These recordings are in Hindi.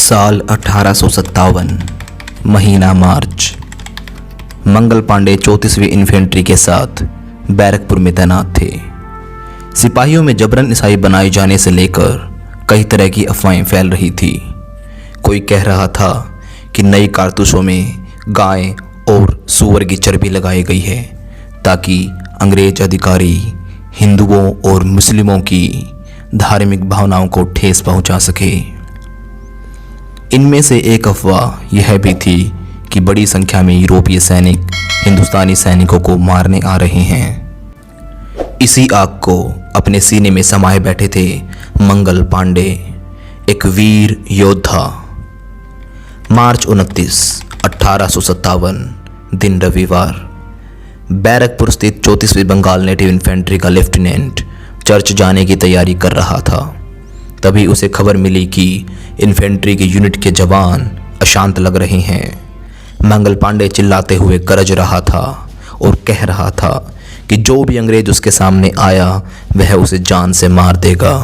साल 1857 महीना मार्च। मंगल पांडे 34वीं इन्फेंट्री के साथ बैरकपुर में तैनात थे। सिपाहियों में जबरन ईसाई बनाए जाने से लेकर कई तरह की अफवाहें फैल रही थी। कोई कह रहा था कि नई कारतूसों में गाय और सूअर की चर्बी लगाई गई है ताकि अंग्रेज अधिकारी हिंदुओं और मुस्लिमों की धार्मिक भावनाओं को ठेस पहुंचा सके। इनमें से एक अफवाह यह भी थी कि बड़ी संख्या में यूरोपीय सैनिक हिंदुस्तानी सैनिकों को मारने आ रहे हैं। इसी आग को अपने सीने में समाये बैठे थे मंगल पांडे, एक वीर योद्धा। मार्च 29, 1857 दिन रविवार। बैरकपुर स्थित 34वीं बंगाल नेटिव इन्फेंट्री का लेफ्टिनेंट चर्च जाने की तैयारी कर रहा था। तभी उसे खबर मिली कि इन्फेंट्री की यूनिट के जवान अशांत लग रहे हैं। मंगल पांडे चिल्लाते हुए गरज रहा था और कह रहा था कि जो भी अंग्रेज उसके सामने आया वह उसे जान से मार देगा।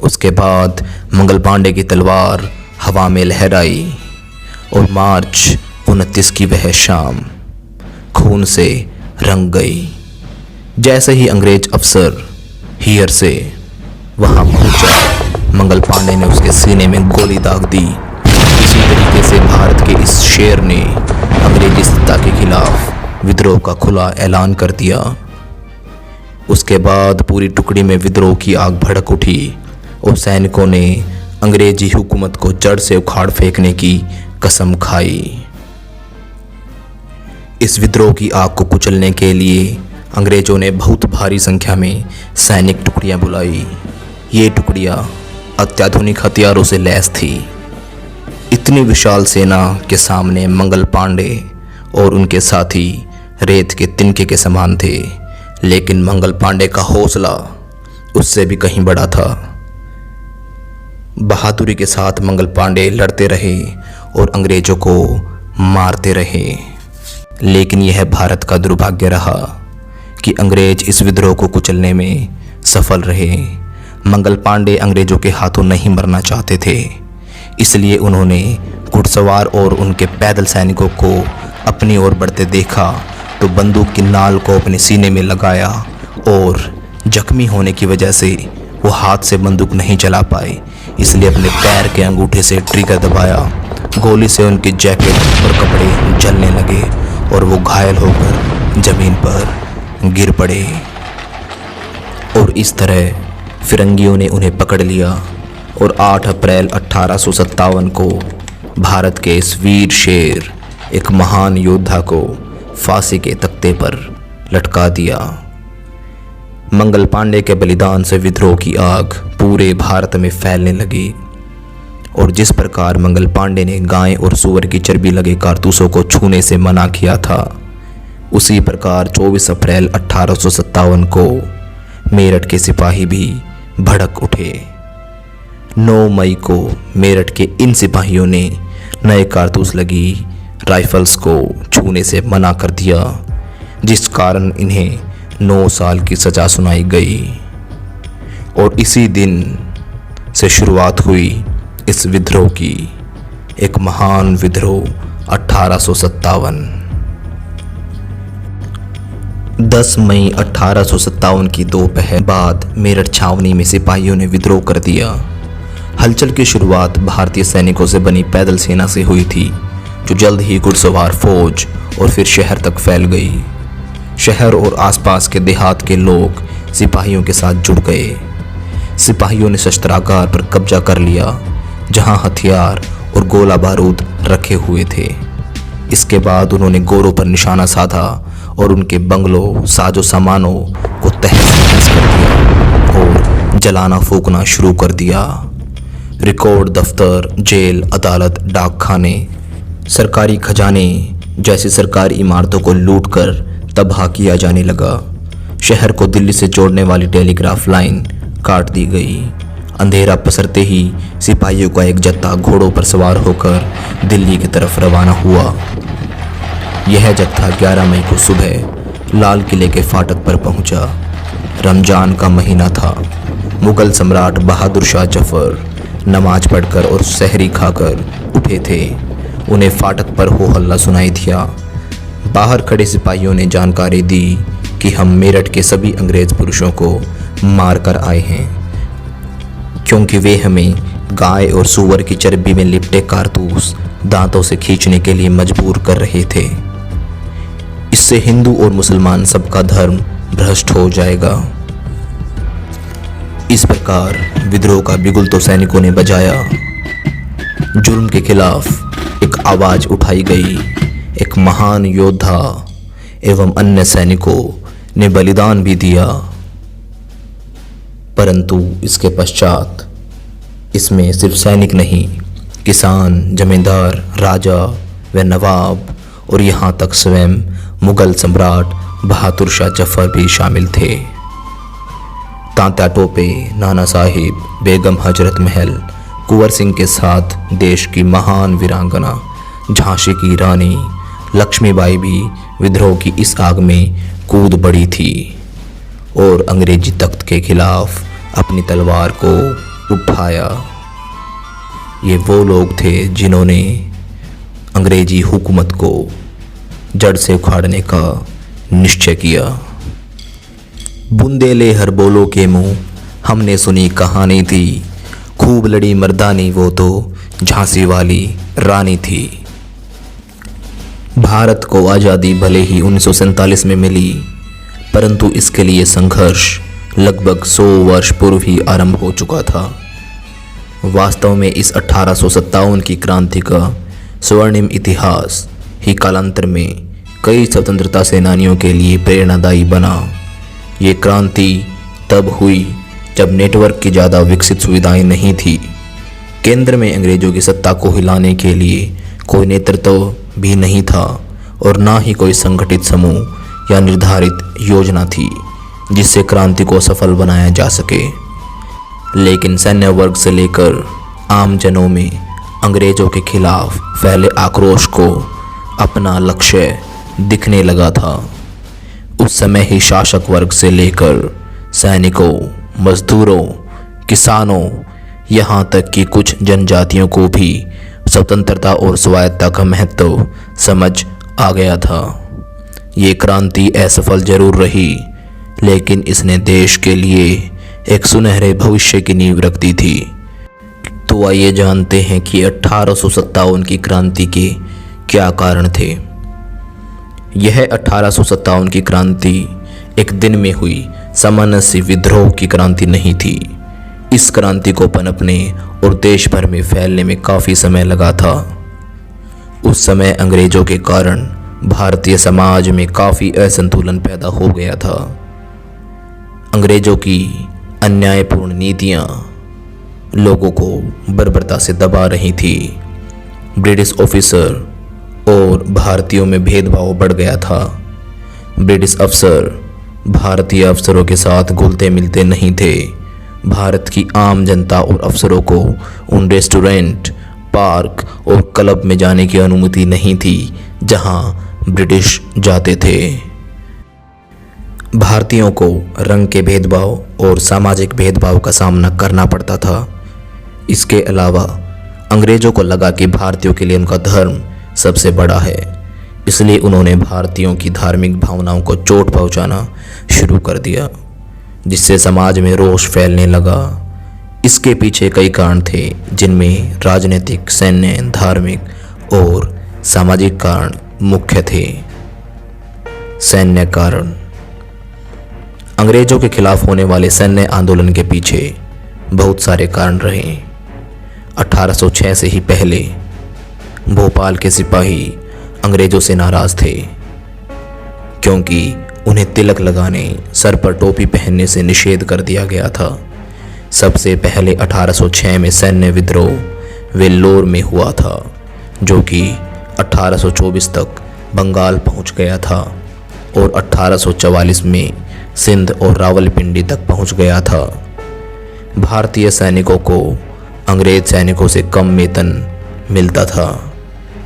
उसके बाद मंगल पांडे की तलवार हवा में लहराई और मार्च 29 की वह शाम खून से रंग गई। जैसे ही अंग्रेज अफसर हीयर से वहां पहुंचा, मंगल पांडे ने उसके सीने में गोली दाग दी। इसी तरीके से भारत के इस शेर ने अंग्रेजी सत्ता के खिलाफ विद्रोह का खुला ऐलान कर दिया। उसके बाद पूरी टुकड़ी में विद्रोह की आग भड़क उठी और सैनिकों ने अंग्रेजी हुकूमत को जड़ से उखाड़ फेंकने की कसम खाई। इस विद्रोह की आग को कुचलने के लिए अंग्रेजों ने बहुत भारी संख्या में सैनिक टुकड़ियां बुलाई। ये टुकड़ियां अत्याधुनिक हथियारों से लैस थी। इतनी विशाल सेना के सामने मंगल पांडे और उनके साथी रेत के तिनके के समान थे, लेकिन मंगल पांडे का हौसला उससे भी कहीं बड़ा था। बहादुरी के साथ मंगल पांडे लड़ते रहे और अंग्रेजों को मारते रहे। लेकिन यह भारत का दुर्भाग्य रहा कि अंग्रेज इस विद्रोह को कुचलने में सफल रहे। मंगल पांडे अंग्रेजों के हाथों नहीं मरना चाहते थे, इसलिए उन्होंने घुड़सवार और उनके पैदल सैनिकों को अपनी ओर बढ़ते देखा तो बंदूक की नाल को अपने सीने में लगाया और जख्मी होने की वजह से वो हाथ से बंदूक नहीं चला पाए, इसलिए अपने पैर के अंगूठे से ट्रिगर दबाया। गोली से उनकी जैकेट और कपड़े जलने लगे और वो घायल होकर जमीन पर गिर पड़े। और इस तरह फिरंगियों ने उन्हें पकड़ लिया और 8 अप्रैल 1857 को भारत के इस वीर शेर, एक महान योद्धा को फांसी के तख्ते पर लटका दिया। मंगल पांडे के बलिदान से विद्रोह की आग पूरे भारत में फैलने लगी और जिस प्रकार मंगल पांडे ने गाय और सूअर की चर्बी लगे कारतूसों को छूने से मना किया था, उसी प्रकार 24 अप्रैल 1857 को मेरठ के सिपाही भी भड़क उठे। 9 मई को मेरठ के इन सिपाहियों ने नए कारतूस लगी राइफल्स को छूने से मना कर दिया, जिस कारण इन्हें 9 साल की सज़ा सुनाई गई। और इसी दिन से शुरुआत हुई इस विद्रोह की, एक महान विद्रोह 1857। 10 मई 1857 की दोपहर बाद मेरठ छावनी में सिपाहियों ने विद्रोह कर दिया। हलचल की शुरुआत भारतीय सैनिकों से बनी पैदल सेना से हुई थी, जो जल्द ही घुड़सवार फौज और फिर शहर तक फैल गई। शहर और आसपास के देहात के लोग सिपाहियों के साथ जुड़ गए। सिपाहियों ने शस्त्रागार पर कब्जा कर लिया, जहां हथियार और गोला बारूद रखे हुए थे। इसके बाद उन्होंने गोरों पर निशाना साधा और उनके बंगलों, साजो सामानों को तहस-नहस कर दिया और जलाना फूकना शुरू कर दिया। रिकॉर्ड दफ्तर, जेल, अदालत, डाकखाने, सरकारी खजाने जैसी सरकारी इमारतों को लूटकर तबाह किया जाने लगा। शहर को दिल्ली से जोड़ने वाली टेलीग्राफ लाइन काट दी गई। अंधेरा पसरते ही सिपाहियों का एक जत्था घोड़ों पर सवार होकर दिल्ली की तरफ रवाना हुआ। यह जत्था 11 मई को सुबह लाल किले के फाटक पर पहुंचा। रमजान का महीना था। मुगल सम्राट बहादुर शाह जफर नमाज पढ़कर और सहरी खाकर उठे थे। उन्हें फाटक पर हो हल्ला सुनाई दिया। बाहर खड़े सिपाहियों ने जानकारी दी कि हम मेरठ के सभी अंग्रेज पुरुषों को मार कर आए हैं, क्योंकि वे हमें गाय और सूअर की चर्बी में लिपटे कारतूस दांतों से खींचने के लिए मजबूर कर रहे थे। इससे हिंदू और मुसलमान सबका धर्म भ्रष्ट हो जाएगा। इस प्रकार विद्रोह का बिगुल तो सैनिकों ने बजाया। जुल्म के खिलाफ एक आवाज उठाई गई। एक महान योद्धा एवं अन्य सैनिकों ने बलिदान भी दिया, परंतु इसके पश्चात इसमें सिर्फ सैनिक नहीं, किसान, जमींदार, राजा व नवाब और यहाँ तक स्वयं मुगल सम्राट बहादुर शाह जफर भी शामिल थे। तांत्या टोपे, नाना साहिब, बेगम हजरत महल, कुंवर सिंह के साथ देश की महान वीरांगना झांसी की रानी लक्ष्मीबाई भी विद्रोह की इस आग में कूद पड़ी थी और अंग्रेजी तख्त के खिलाफ अपनी तलवार को उठाया। ये वो लोग थे जिन्होंने अंग्रेजी हुकूमत को जड़ से उखाड़ने का निश्चय किया। बुंदेले हर बोलो के मुंह, हमने सुनी कहानी थी, खूब लड़ी मर्दानी वो तो झांसी वाली रानी थी। भारत को आज़ादी भले ही 1947 में मिली, परंतु इसके लिए संघर्ष लगभग 100 वर्ष पूर्व ही आरंभ हो चुका था। वास्तव में इस 1857 की क्रांति का स्वर्णिम इतिहास ही कालांतर में कई स्वतंत्रता सेनानियों के लिए प्रेरणादायी बना। ये क्रांति तब हुई जब नेटवर्क की ज़्यादा विकसित सुविधाएं नहीं थी। केंद्र में अंग्रेजों की सत्ता को हिलाने के लिए कोई नेतृत्व भी नहीं था और ना ही कोई संगठित समूह या निर्धारित योजना थी जिससे क्रांति को सफल बनाया जा सके। लेकिन सैन्य वर्ग से लेकर आम जनों में अंग्रेजों के खिलाफ फैले आक्रोश को अपना लक्ष्य दिखने लगा था। उस समय ही शासक वर्ग से लेकर सैनिकों, मजदूरों, किसानों, यहाँ तक कि कुछ जनजातियों को भी स्वतंत्रता और स्वायत्तता का महत्व समझ आ गया था। ये क्रांति असफल जरूर रही, लेकिन इसने देश के लिए एक सुनहरे भविष्य की नींव रख दी थी। तो आइए जानते हैं कि 1857 की क्रांति के क्या कारण थे। यह 1857 की क्रांति एक दिन में हुई सामान्य सी विद्रोह की क्रांति नहीं थी। इस क्रांति को पनपने और देश भर में फैलने में काफ़ी समय लगा था। उस समय अंग्रेजों के कारण भारतीय समाज में काफ़ी असंतुलन पैदा हो गया था। अंग्रेजों की अन्यायपूर्ण नीतियां लोगों को बर्बरता से दबा रही थी। ब्रिटिश ऑफिसर और भारतीयों में भेदभाव बढ़ गया था। ब्रिटिश अफसर भारतीय अफसरों के साथ घुलते मिलते नहीं थे। भारत की आम जनता और अफसरों को उन रेस्टोरेंट, पार्क और क्लब में जाने की अनुमति नहीं थी जहां ब्रिटिश जाते थे। भारतीयों को रंग के भेदभाव और सामाजिक भेदभाव का सामना करना पड़ता था। इसके अलावा अंग्रेजों को लगा कि भारतीयों के लिए उनका धर्म सबसे बड़ा है, इसलिए उन्होंने भारतीयों की धार्मिक भावनाओं को चोट पहुंचाना शुरू कर दिया, जिससे समाज में रोष फैलने लगा। इसके पीछे कई कारण थे, जिनमें राजनीतिक, सैन्य, धार्मिक और सामाजिक कारण मुख्य थे। सैन्य कारण। अंग्रेजों के खिलाफ होने वाले सैन्य आंदोलन के पीछे बहुत सारे कारण रहे। 1806 से ही पहले भोपाल के सिपाही अंग्रेजों से नाराज थे, क्योंकि उन्हें तिलक लगाने, सर पर टोपी पहनने से निषेध कर दिया गया था। सबसे पहले 1806 में सैन्य विद्रोह वेल्लोर में हुआ था, जो कि 1824 तक बंगाल पहुंच गया था और 1844 में सिंध और रावलपिंडी तक पहुंच गया था। भारतीय सैनिकों को अंग्रेज सैनिकों से कम वेतन मिलता था।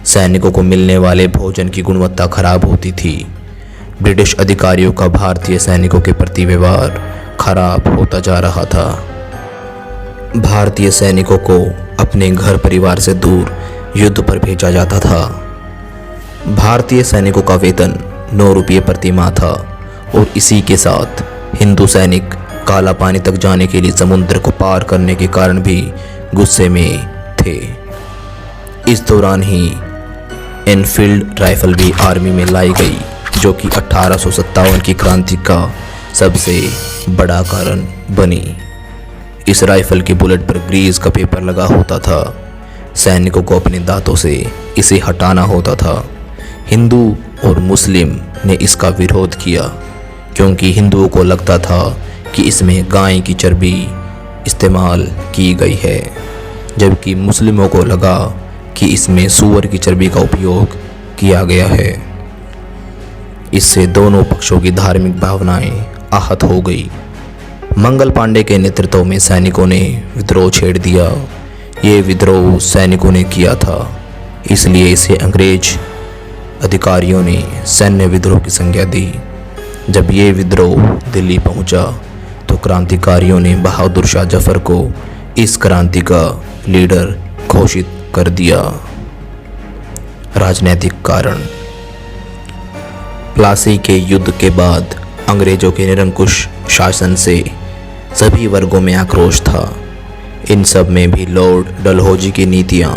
सैनिकों को मिलने वाले भोजन की गुणवत्ता खराब होती थी। ब्रिटिश अधिकारियों का भारतीय सैनिकों के प्रति व्यवहार खराब होता जा रहा था। भारतीय सैनिकों को अपने घर परिवार से दूर युद्ध पर भेजा जाता था। भारतीय सैनिकों का वेतन 9 रुपये प्रति माह था और इसी के साथ हिंदू सैनिक काला पानी तक जाने के लिए समुद्र को पार करने के कारण भी गुस्से में थे। इस दौरान ही एनफील्ड राइफल भी आर्मी में लाई गई, जो कि 1857 की क्रांति का सबसे बड़ा कारण बनी। इस राइफल की बुलेट पर ग्रीस का पेपर लगा होता था। सैनिकों को अपने दांतों से इसे हटाना होता था। हिंदू और मुस्लिम ने इसका विरोध किया क्योंकि हिंदुओं को लगता था कि इसमें गाय की चर्बी इस्तेमाल की गई है, जबकि मुस्लिमों को लगा कि इसमें सूअर की चर्बी का उपयोग किया गया है। इससे दोनों पक्षों की धार्मिक भावनाएं आहत हो गई। मंगल पांडे के नेतृत्व में सैनिकों ने विद्रोह छेड़ दिया। ये विद्रोह सैनिकों ने किया था, इसलिए इसे अंग्रेज अधिकारियों ने सैन्य विद्रोह की संज्ञा दी। जब ये विद्रोह दिल्ली पहुंचा तो क्रांतिकारियों ने बहादुर शाह जफर को इस क्रांति का लीडर घोषित कर दिया। राजनीतिक कारण। प्लासी के युद्ध के बाद अंग्रेजों के निरंकुश शासन से सभी वर्गों में आक्रोश था। इन सब में भी लॉर्ड डलहौजी की नीतियां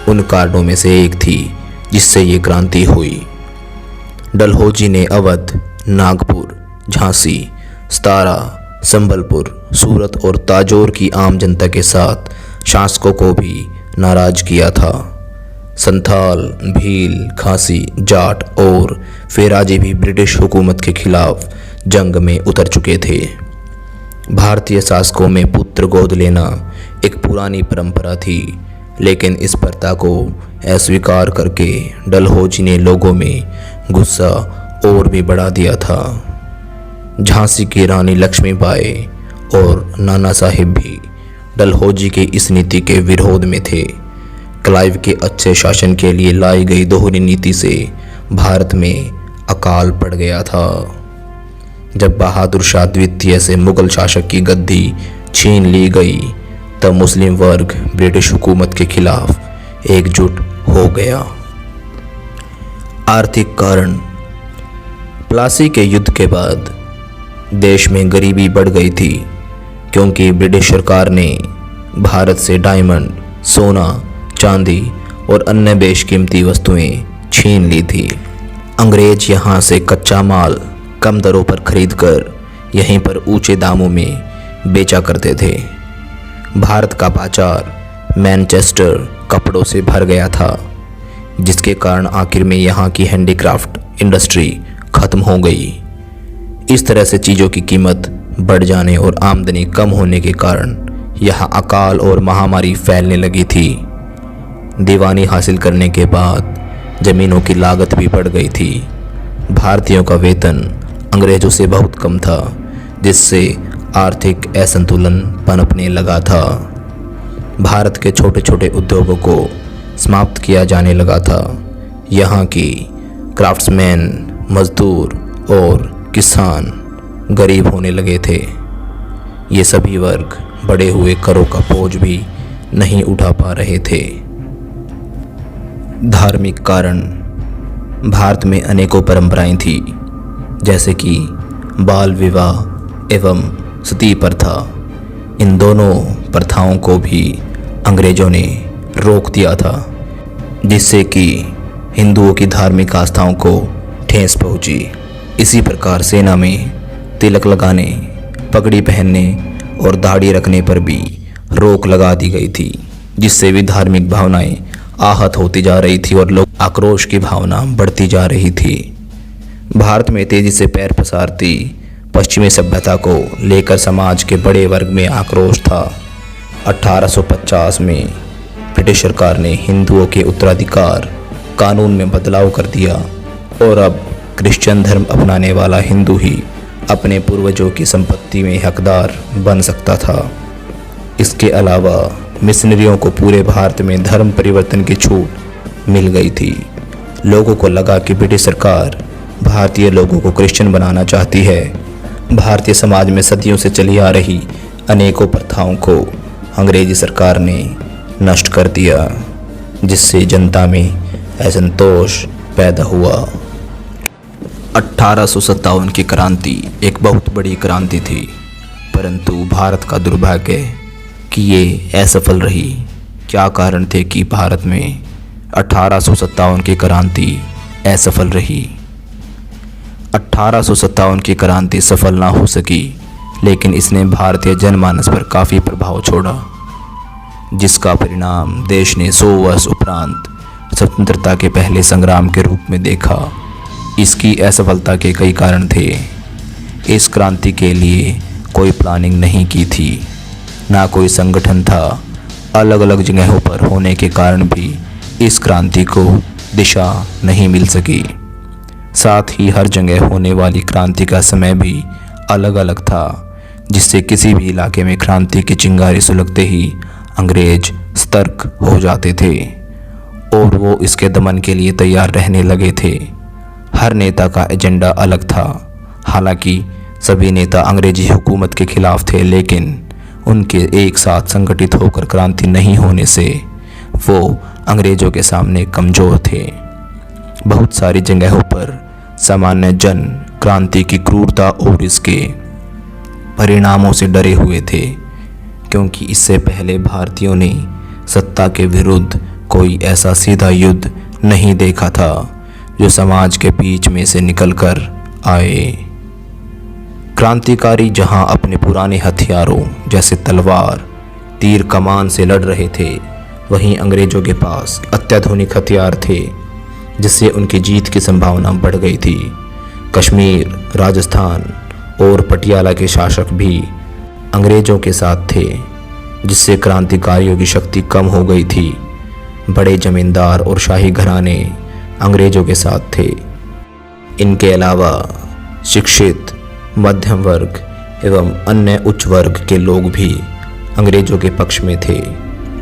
उन कारणों में से एक थी जिससे ये क्रांति हुई। डलहौजी ने अवध, नागपुर, झांसी, सतारा, संबलपुर, सूरत और ताजौर की आम जनता के साथ शासकों को भी नाराज किया था। संथाल, भील, खासी, जाट और फेराजी भी ब्रिटिश हुकूमत के खिलाफ जंग में उतर चुके थे। भारतीय शासकों में पुत्र गोद लेना एक पुरानी परंपरा थी, लेकिन इस प्रथा को अस्वीकार करके डलहौजी ने लोगों में गुस्सा और भी बढ़ा दिया था। झांसी की रानी लक्ष्मीबाई और नाना साहिब भी डलहौजी के इस नीति के विरोध में थे। क्लाइव के अच्छे शासन के लिए लाई गई दोहरी नीति से भारत में अकाल पड़ गया था। जब बहादुर शाह द्वितीय से मुगल शासक की गद्दी छीन ली गई, तब मुस्लिम वर्ग ब्रिटिश हुकूमत के खिलाफ एकजुट हो गया। आर्थिक कारण। प्लासी के युद्ध के बाद देश में गरीबी बढ़ गई थी क्योंकि ब्रिटिश सरकार ने भारत से डायमंड, सोना, चांदी और अन्य बेशकीमती वस्तुएं छीन ली थी। अंग्रेज यहाँ से कच्चा माल कम दरों पर खरीदकर यहीं पर ऊंचे दामों में बेचा करते थे। भारत का बाजार मैनचेस्टर कपड़ों से भर गया था, जिसके कारण आखिर में यहाँ की हैंडीक्राफ्ट इंडस्ट्री खत्म हो गई। इस तरह से चीज़ों की कीमत बढ़ जाने और आमदनी कम होने के कारण यहाँ अकाल और महामारी फैलने लगी थी। दीवानी हासिल करने के बाद ज़मीनों की लागत भी बढ़ गई थी। भारतीयों का वेतन अंग्रेज़ों से बहुत कम था, जिससे आर्थिक असंतुलन पनपने लगा था। भारत के छोटे छोटे उद्योगों को समाप्त किया जाने लगा था। यहाँ की क्राफ्ट्समैन, मजदूर और किसान गरीब होने लगे थे। ये सभी वर्ग बढ़े हुए करों का बोझ भी नहीं उठा पा रहे थे। धार्मिक कारण। भारत में अनेकों परंपराएं थी, जैसे कि बाल विवाह एवं सती प्रथा। इन दोनों प्रथाओं को भी अंग्रेजों ने रोक दिया था, जिससे कि हिंदुओं की धार्मिक आस्थाओं को ठेस पहुंची। इसी प्रकार सेना में तिलक लगाने, पगड़ी पहनने और दाढ़ी रखने पर भी रोक लगा दी गई थी, जिससे भी धार्मिक भावनाएं आहत होती जा रही थी और लोग आक्रोश की भावना बढ़ती जा रही थी। भारत में तेजी से पैर पसारती पश्चिमी सभ्यता को लेकर समाज के बड़े वर्ग में आक्रोश था। 1850 में ब्रिटिश सरकार ने हिंदुओं के उत्तराधिकार कानून में बदलाव कर दिया और अब क्रिश्चियन धर्म अपनाने वाला हिंदू ही अपने पूर्वजों की संपत्ति में हकदार बन सकता था। इसके अलावा मिशनरियों को पूरे भारत में धर्म परिवर्तन की छूट मिल गई थी। लोगों को लगा कि ब्रिटिश सरकार भारतीय लोगों को क्रिश्चियन बनाना चाहती है। भारतीय समाज में सदियों से चली आ रही अनेकों प्रथाओं को अंग्रेजी सरकार ने नष्ट कर दिया, जिससे जनता में असंतोष पैदा हुआ। 1857 की क्रांति एक बहुत बड़ी क्रांति थी, परंतु भारत का दुर्भाग्य कि ये असफल रही। क्या कारण थे कि भारत में 1857 की क्रांति असफल रही? 1857 की क्रांति सफल ना हो सकी, लेकिन इसने भारतीय जनमानस पर काफ़ी प्रभाव छोड़ा, जिसका परिणाम देश ने 100 वर्ष उपरांत स्वतंत्रता के पहले संग्राम के रूप में देखा। इसकी असफलता के कई कारण थे। इस क्रांति के लिए कोई प्लानिंग नहीं की थी, ना कोई संगठन था। अलग अलग जगहों पर होने के कारण भी इस क्रांति को दिशा नहीं मिल सकी। साथ ही हर जगह होने वाली क्रांति का समय भी अलग अलग था, जिससे किसी भी इलाके में क्रांति की चिंगारी सुलगते ही अंग्रेज सतर्क हो जाते थे और वो इसके दमन के लिए तैयार रहने लगे थे। हर नेता का एजेंडा अलग था। हालांकि सभी नेता अंग्रेजी हुकूमत के खिलाफ थे, लेकिन उनके एक साथ संगठित होकर क्रांति नहीं होने से वो अंग्रेज़ों के सामने कमज़ोर थे। बहुत सारी जगहों पर सामान्य जन क्रांति की क्रूरता और इसके परिणामों से डरे हुए थे, क्योंकि इससे पहले भारतीयों ने सत्ता के विरुद्ध कोई ऐसा सीधा युद्ध नहीं देखा था जो समाज के बीच में से निकलकर आए। क्रांतिकारी जहां अपने पुराने हथियारों जैसे तलवार, तीर, कमान से लड़ रहे थे, वहीं अंग्रेज़ों के पास अत्याधुनिक हथियार थे, जिससे उनकी जीत की संभावना बढ़ गई थी। कश्मीर, राजस्थान और पटियाला के शासक भी अंग्रेज़ों के साथ थे, जिससे क्रांतिकारियों की शक्ति कम हो गई थी। बड़े जमींदार और शाही घराने अंग्रेज़ों के साथ थे। इनके अलावा शिक्षित, मध्यम वर्ग एवं अन्य उच्च वर्ग के लोग भी अंग्रेज़ों के पक्ष में थे,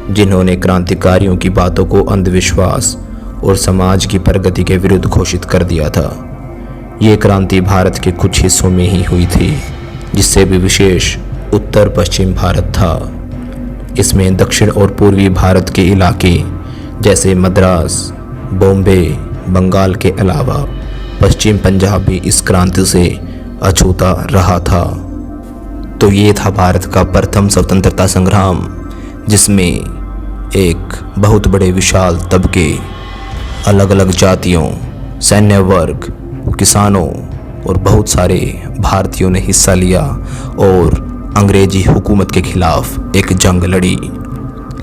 जिन्होंने क्रांतिकारियों की बातों को अंधविश्वास और समाज की प्रगति के विरुद्ध घोषित कर दिया था। ये क्रांति भारत के कुछ हिस्सों में ही हुई थी, जिससे भी विशेष उत्तर पश्चिम भारत था। इसमें दक्षिण और पूर्वी भारत के इलाके जैसे मद्रास, बॉम्बे, बंगाल के अलावा पश्चिम पंजाब भी इस क्रांति से अछूता रहा था। तो ये था भारत का प्रथम स्वतंत्रता संग्राम, जिसमें एक बहुत बड़े विशाल तबके, अलग अलग जातियों, सैन्य वर्ग, किसानों और बहुत सारे भारतीयों ने हिस्सा लिया और अंग्रेजी हुकूमत के खिलाफ एक जंग लड़ी।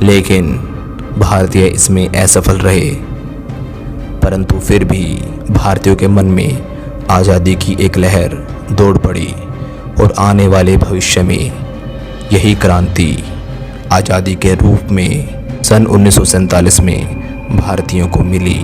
लेकिन भारतीय इसमें असफल रहे, परंतु फिर भी भारतीयों के मन में आज़ादी की एक लहर दौड़ पड़ी और आने वाले भविष्य में यही क्रांति आज़ादी के रूप में सन 1947 में भारतीयों को मिली।